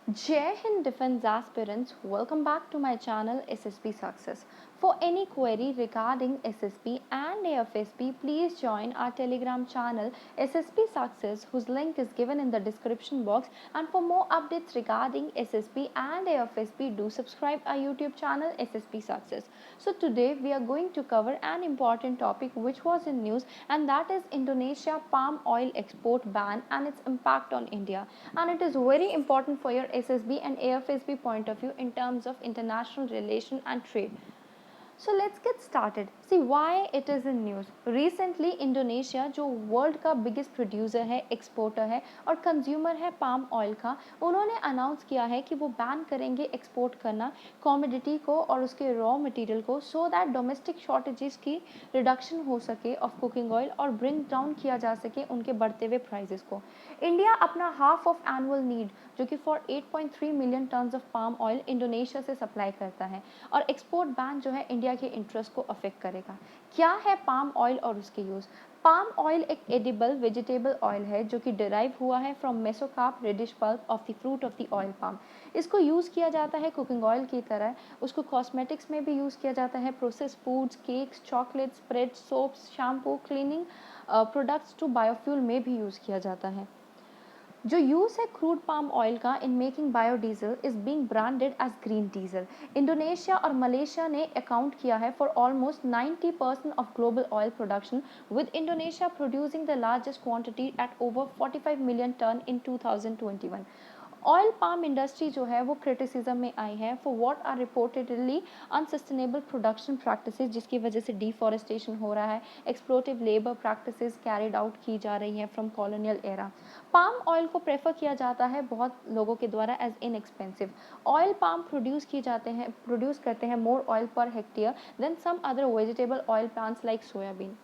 Jai Hind Defense aspirants, welcome back to my channel SSP Success. For any query regarding SSP and AFSP, please join our Telegram channel SSP Success, whose link is given in the description box. And for more updates regarding SSP and AFSP, do subscribe our YouTube channel SSP Success. So today we are going to cover an important topic which was in news, and that is Indonesia palm oil export ban and its impact on India. And it is very important for your SSB and AFSB point of view in terms of international relation and trade. So let's get started. See why it is in news. Recently Indonesia, जो world का biggest producer है, exporter है और consumer है palm oil का, उन्होंने announce किया है कि वो बैन करेंगे एक्सपोर्ट करना कॉमोडिटी को और उसके रॉ मटेरियल को, सो दैट डोमेस्टिक शॉर्टेजेस की रिडक्शन हो सके ऑफ कुकिंग ऑयल और ब्रिंग डाउन किया जा सके उनके बढ़ते हुए प्राइजेस को। इंडिया अपना हाफ ऑफ एनुअल नीड जो कि for 8.3 million tons of palm oil Indonesia से सप्लाई करता है, और एक्सपोर्ट बैन जो है इंडिया के इंटरेस्ट को अफेक्ट करेगा। क्या है पाम ऑयल और उसके यूज़? पाम ऑयल एक एडिबल वेजिटेबल ऑयल है जो कि डिराइव हुआ है from mesocarp reddish pulp of the fruit of the oil palm. इसको यूज़ किया जाता है कुकिंग ऑयल की तरह, उसको कॉस्मेटिक्स में भी यूज़ किया जाता है, process foods, cakes, chocolates, bread, soaps, shampoo, cleaning products to biofuel में भी यूज़ किया जाता है। जो यूज़ है क्रूड पाम ऑयल का in making biodiesel is being branded as green diesel. Indonesia और मलेशिया ने अकाउंट किया है for almost 90% of global oil production, with Indonesia producing the largest quantity at over 45 million ton in 2021। Oil palm industry जो है वो criticism में आई है for what are reportedly unsustainable production practices, जिसकी वजह से डिफॉरेस्टेशन हो रहा है, exploitive labour practices carried out की जा रही हैं from colonial era. Palm oil को प्रेफर किया जाता है बहुत लोगों के द्वारा as inexpensive. Oil palm produce करते हैं more oil per hectare than some other vegetable oil plants like soybean.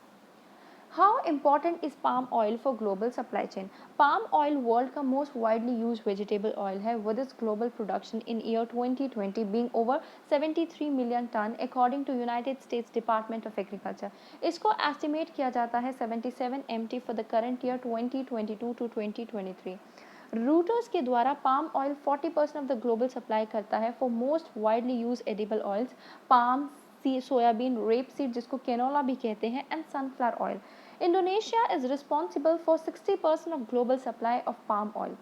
How important is palm oil for global supply chain? Palm oil world का most widely used vegetable oil है, with its global production in year 2020 being over 73 million ton according to United States Department of Agriculture. इसको estimate किया जाता है 77 MT for the current year 2022 to 2023. Routers के द्वारा palm oil 40% of the global supply करता है for most widely use edible oils, palm, soybean, rapeseed जिसको canola भी कहते हैं, and sunflower oil. Indonesia is responsible for 60% of global supply of palm oil.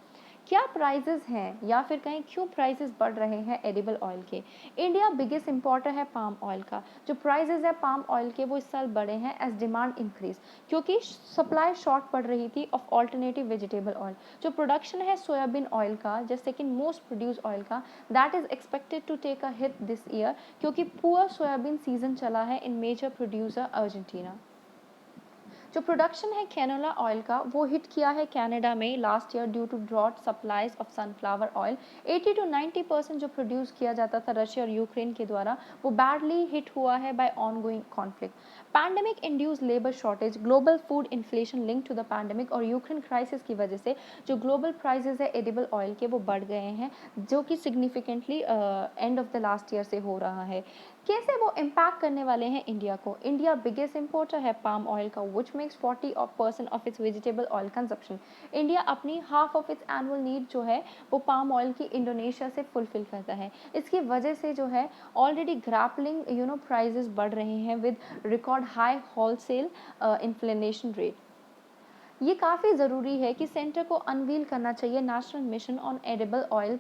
क्या prices हैं या फिर कहीं क्यों प्राइजेस बढ़ रहे हैं एडिबल ऑयल के? इंडिया बिगेस्ट इंपोर्टर है पाम ऑयल का। जो प्राइजेस है पाम ऑयल के वो इस साल बढ़े हैं एज डिमांड इंक्रीज, क्योंकि सप्लाई शॉर्ट पड़ रही थी ऑफ ऑल्टरनेटिव वेजिटेबल ऑयल। जो प्रोडक्शन है सोयाबीन ऑयल का, जो सेकेंड मोस्ट प्रोड्यूस ऑयल का, that is expected to take a hit this year, क्योंकि पुअर सोयाबीन सीजन चला है इन मेजर प्रोड्यूसर अर्जेंटीना। जो प्रोडक्शन है कैनोला ऑयल का वो हिट किया है कनाडा में last year due to drought supplies of sunflower oil. 80 to 90% जो प्रोड्यूस किया जाता था रशिया और यूक्रेन के द्वारा, वो बैडली हिट हुआ है by ongoing conflict. Pandemic induce labour shortage, global food inflation link to the pandemic और यूक्रेन क्राइसिस की वजह से जो ग्लोबल प्राइसेस है एडिबल ऑयल के वो बढ़ गए हैं, जो कि significantly end of the last year से हो रहा है। कैसे वो इम्पैक्ट करने वाले हैं इंडिया को? इंडिया बिगेस्ट इंपोर्टर है पाम ऑयल का, which makes 40% of its vegetable oil consumption. India अपनी half of its annual need जो है वो पाम ऑयल की इंडोनेशिया से फुलफिल करता है। इसकी वजह से जो है ऑलरेडी ग्रैपलिंग प्राइजेस बढ़ रहे हैं with record high wholesale inflation rate. ये काफ़ी ज़रूरी है कि सेंटर को अनवील करना चाहिए national mission on edible oil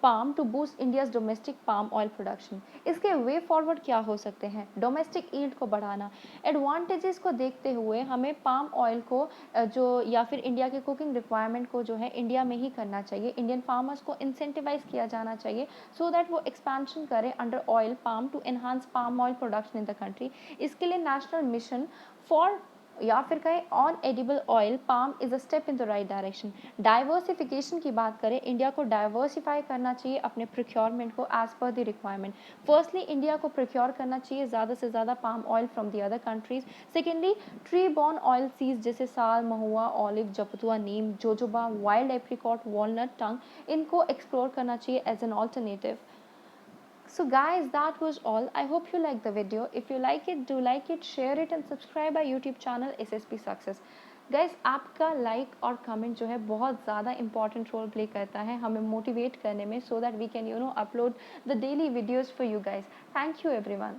palm to boost India's domestic palm oil production. इसके वे फॉरवर्ड क्या हो सकते हैं? डोमेस्टिक ईल्ड को बढ़ाना। एडवांटेजेस को देखते हुए हमें पाम ऑयल को जो या फिर इंडिया के कुकिंग रिक्वायरमेंट को जो है इंडिया में ही करना चाहिए। इंडियन फार्मर्स को इंसेंटिवाइज किया जाना चाहिए सो दैट वो एक्सपेंशन करें under oil palm to enhance palm oil production in the country. इसके लिए नेशनल मिशन फॉर या फिर कहें on edible oil palm is a step in the right direction. Diversification की बात करें, इंडिया को डाइवर्सिफाई करना चाहिए अपने प्रोक्योरमेंट को as per the requirement. Firstly India को प्रोक्योर करना चाहिए ज़्यादा से ज़्यादा palm oil from the other countries. Secondly tree borne oil seeds जैसे साल, महुआ, ऑलिव, जपतुआ, neem, jojoba, wild apricot, walnut, tung, इनको एक्सप्लोर करना चाहिए as an alternative. So guys, that was all. I hope you liked the video. If you like it, do like it, share it and subscribe our YouTube channel SSP Success. Guys आपका like और comment जो है बहुत ज़्यादा important role play करता है हमें motivate करने में, so that we can upload the daily videos for you guys. Thank you everyone.